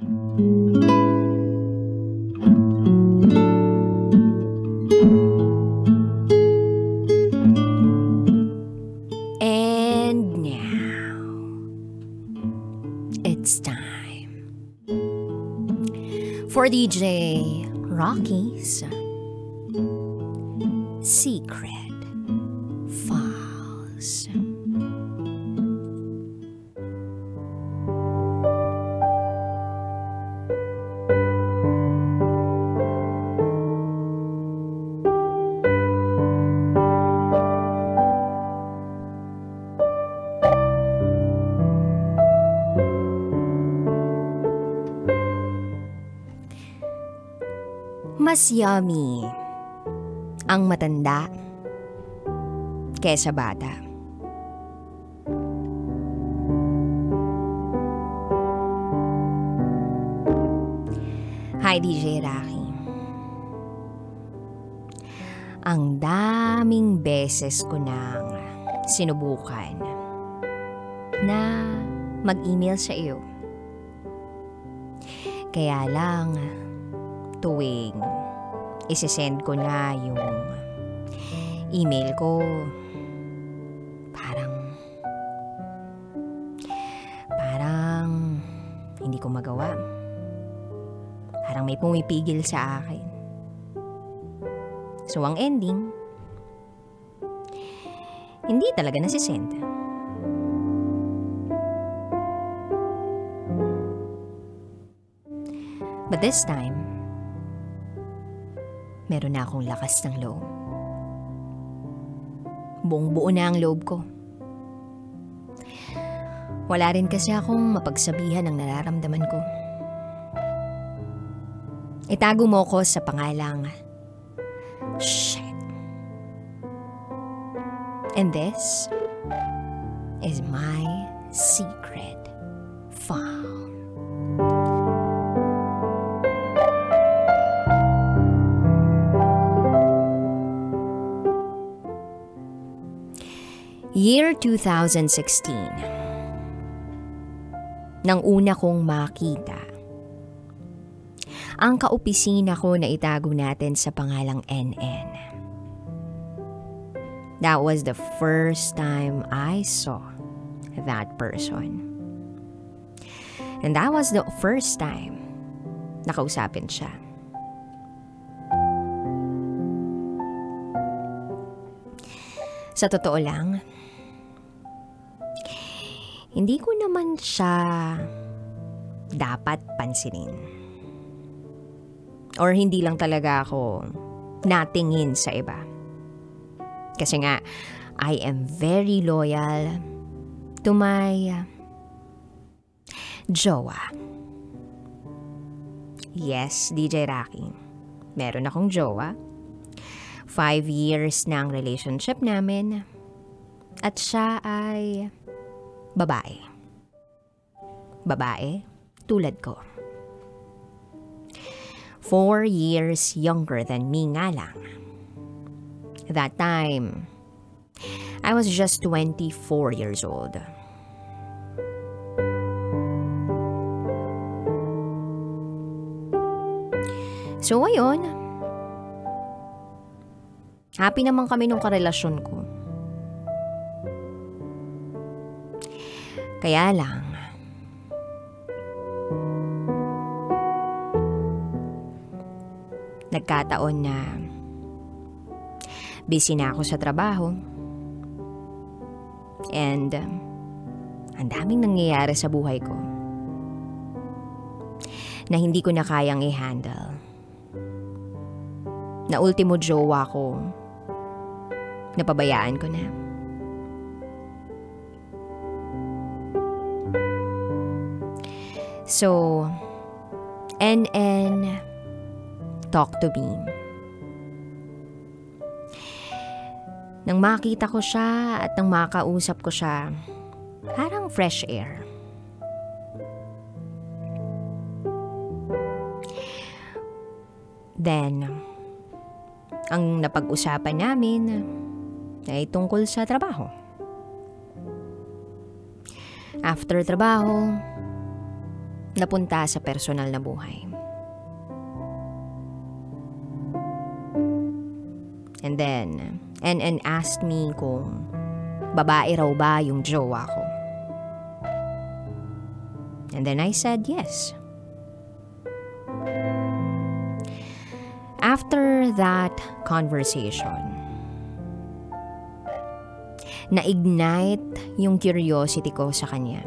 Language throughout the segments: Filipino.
And now, it's time for DJ Rocky's Secret Files. Mas yummy ang matanda kesa bata. Hi, DJ Rocky. Ang daming beses ko nang sinubukan na mag-email sa iyo. Kaya lang, tuwing isisend ko na yung email ko, parang hindi ko magawa. Parang may pumipigil sa akin. So ang ending, hindi talaga nasisend. But this time, meron na akong lakas ng loob. Buong-buo na ang loob ko. Wala rin kasi akong mapagsabihan ng nararamdaman ko. Itago mo ko sa pangalang Shit. And this is my secret file. Year 2016. Nang una kong makita ang kaopisina ko na itago natin sa pangalang NN. That was the first time I saw that person. And that was the first time nakausapin siya. Sa totoo lang, hindi ko naman siya dapat pansinin. Or hindi lang talaga ako natingin sa iba. Kasi nga, I am very loyal to my jowa. Yes, DJ Rocky. Meron akong jowa. 5 years na ang relationship namin. At siya ay babae. Babae tulad ko. 4 years younger than me nga lang. That time, I was just 24 years old. So ayun, happy naman kami nung karelasyon ko. Kaya lang, nagkataon na busy na ako sa trabaho. And ang daming nangyayari sa buhay ko na hindi ko na kayang i-handle. Na ultimo jowa ko, napabayaan ko na. So, NN talk to me. Nang makita ko siya at nang makausap ko siya, parang fresh air. Then, ang napag-usapan namin ay tungkol sa trabaho. After trabaho, napunta sa personal na buhay. And then, NN asked me kung babae raw ba yung jowa ko. And then I said yes. After that conversation, na-ignite yung curiosity ko sa kanya.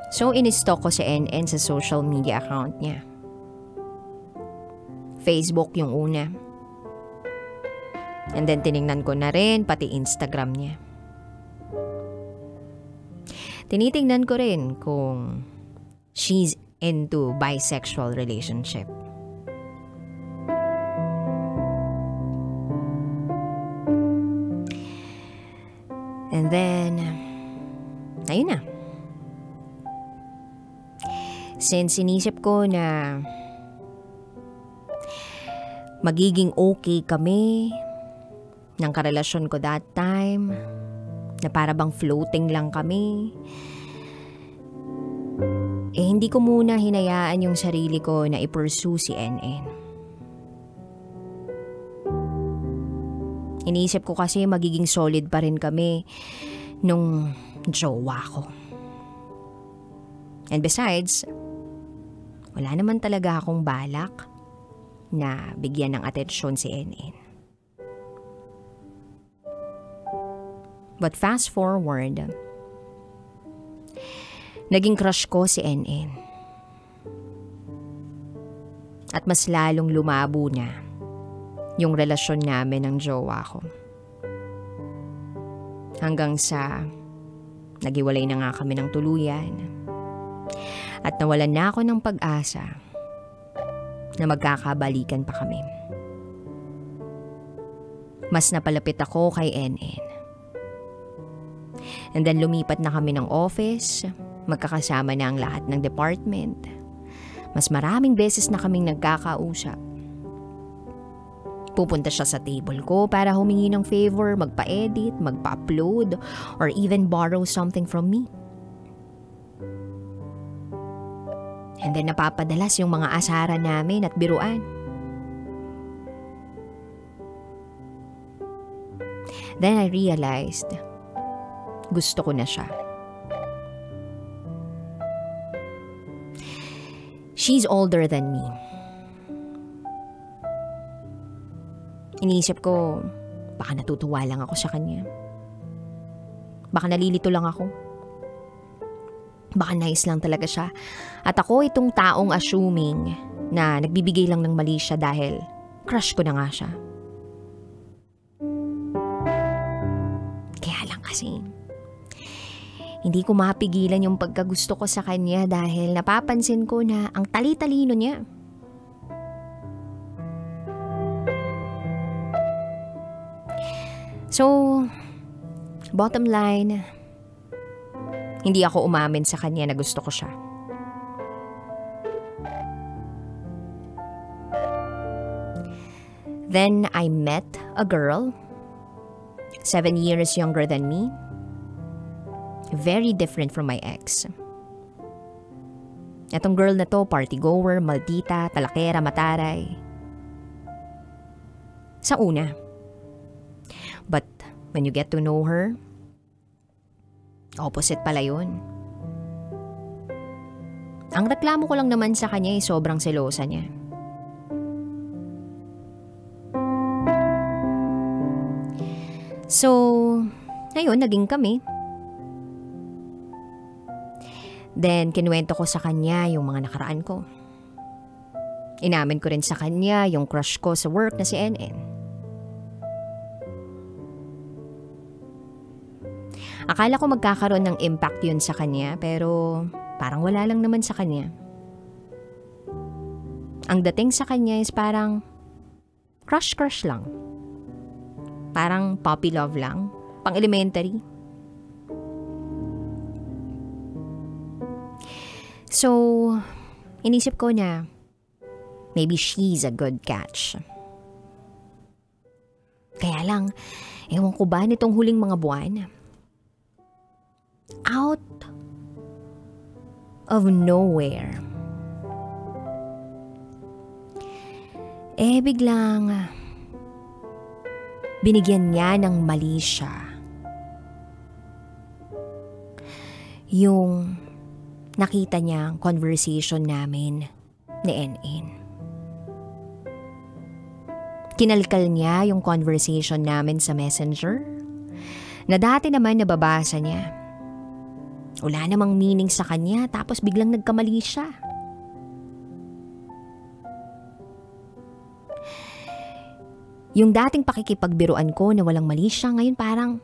So, in-stalk ko si NN sa social media account niya. Facebook yung una. And then, tiningnan ko na rin pati Instagram niya. Tinitingnan ko rin kung she's into bisexual relationship. And then, ayun na. Since inisip ko na magiging okay kami ng karelasyon ko that time, na para bang floating lang kami, hindi ko muna hinayaan yung sarili ko na i-pursue si NN. Iniisip ko kasi magiging solid pa rin kami nung jowa ko. And besides, wala naman talaga akong balak na bigyan ng atensyon si NN. But fast forward, naging crush ko si NN. At mas lalong lumabo na yung relasyon namin ng jowa ko. Hanggang sa naghiwalay na nga kami ng tuluyan. At nawalan na ako ng pag-asa na magkakabalikan pa kami. Mas napalapit ako kay NN. And then lumipat na kami ng office, magkakasama na ang lahat ng department. Mas maraming beses na kaming nagkakausap. Pupunta siya sa table ko para humingi ng favor, magpa-edit, magpa-upload, or even borrow something from me. And then napapadalas yung mga asara namin at biruan. Then I realized, gusto ko na siya. She's older than me. Iniisip ko, baka natutuwa lang ako sa kanya. Baka nalilito lang ako. Baka nice lang talaga siya. At ako itong taong assuming na nagbibigay lang ng mali siya dahil crush ko na nga siya. Kaya lang kasi, hindi ko mapigilan yung pagkagusto ko sa kanya dahil napapansin ko na ang tali-talino niya. So, bottom line, hindi ako umamin sa kanya na gusto ko siya. Then I met a girl, 7 years younger than me. Very different from my ex. Etong girl na to, party goer, maldita, talakera, mataray. Sa una. But when you get to know her, opposite pala yun. Ang reklamo ko lang naman sa kanya ay sobrang selosa niya. So, ayun, naging kami. Then, kinuwento ko sa kanya yung mga nakaraan ko. Inamin ko rin sa kanya yung crush ko sa work na si NN. Akala ko magkakaroon ng impact yun sa kanya, pero parang wala lang naman sa kanya. Ang dating sa kanya is parang crush lang. Parang puppy love lang, pang elementary. So, inisip ko na maybe she's a good catch. Kaya lang, ewan ko ba nitong huling mga buwan, out of nowhere, biglang binigyan niya ng mali siya. Yung nakita niyang conversation namin ni NN. Kinalkal niya yung conversation namin sa Messenger na dati naman nababasa niya. Wala namang meaning sa kanya, tapos biglang nagkamali siya. Yung dating pakikipagbiruan ko na walang mali siya, ngayon parang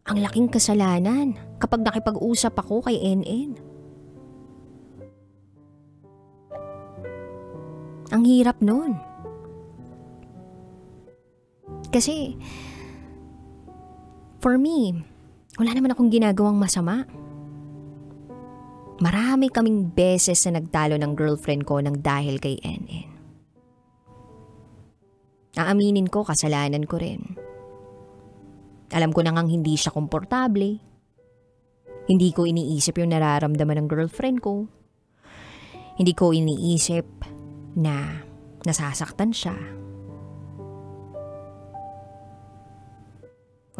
ang laking kasalanan kapag nakipag-usap ako kay NN. Ang hirap nun. Kasi, for me, wala naman akong ginagawang masama. Marami kaming beses na nagtalo ng girlfriend ko nang dahil kay NN. Aaminin ko, kasalanan ko rin. Alam ko na ngang hindi siya komportable. Hindi ko iniisip yung nararamdaman ng girlfriend ko. Hindi ko iniisip na nasasaktan siya.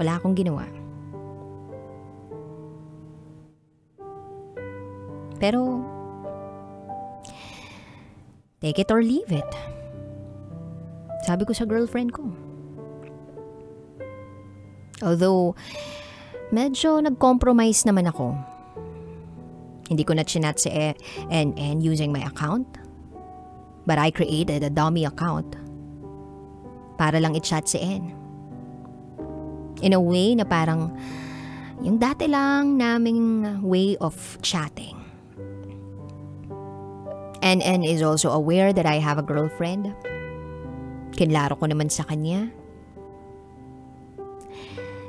Wala akong ginawa. Pero, take it or leave it. Sabi ko sa girlfriend ko. Although, medyo nag-compromise naman ako. Hindi ko na chinat si NN using my account. But I created a dummy account para lang i-chat si N. In a way na parang yung dati lang naming way of chatting. NN is also aware that I have a girlfriend. Kinlaro ko naman sa kanya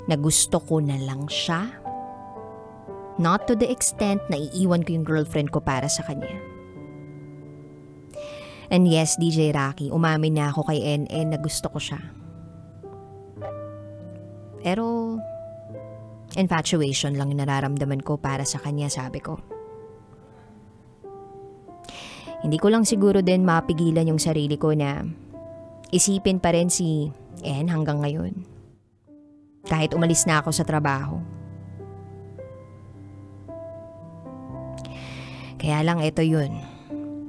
na gusto ko na lang siya. Not to the extent na iiwan ko yung girlfriend ko para sa kanya. And yes, DJ Rocky, umamin na ako kay NN na gusto ko siya. Pero, infatuation lang yung nararamdaman ko para sa kanya, sabi ko. Hindi ko lang siguro din mapigilan yung sarili ko na isipin pa rin si N hanggang ngayon. Kahit umalis na ako sa trabaho. Kaya lang ito yun.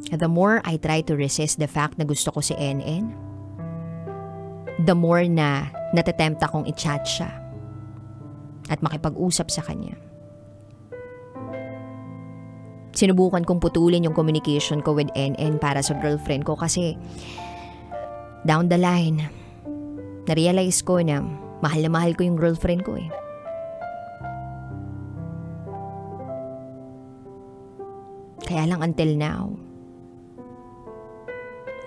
The more I try to resist the fact na gusto ko si NN, the more na natatempt akong i-chat siya at makipag-usap sa kanya. Sinubukan kong putulin yung communication ko with NN para sa girlfriend ko kasi down the line, na-realize ko na mahal ko yung girlfriend ko eh. Kaya lang until now,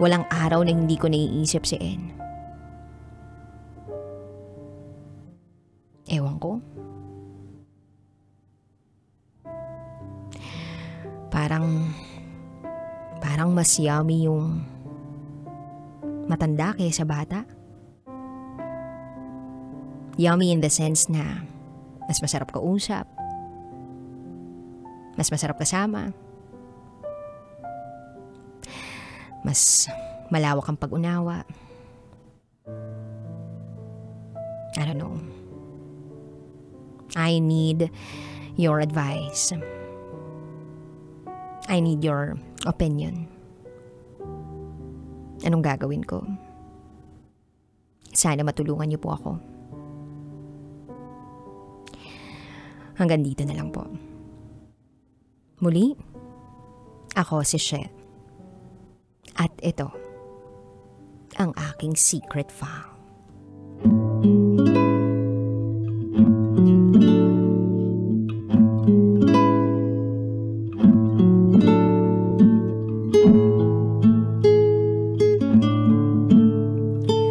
walang araw na hindi ko naiisip si N. Ewan ko. Parang mas yummy yung matanda kaysa bata. Yummy in the sense na mas masarap kausap, mas masarap kasama, mas malawak ang pag-unawa. I don't know. I need your advice. I need your opinion. Anong gagawin ko? Sana matulungan niyo po ako. Hanggang dito na lang po. Muli, ako si She. At ito, ang aking secret file.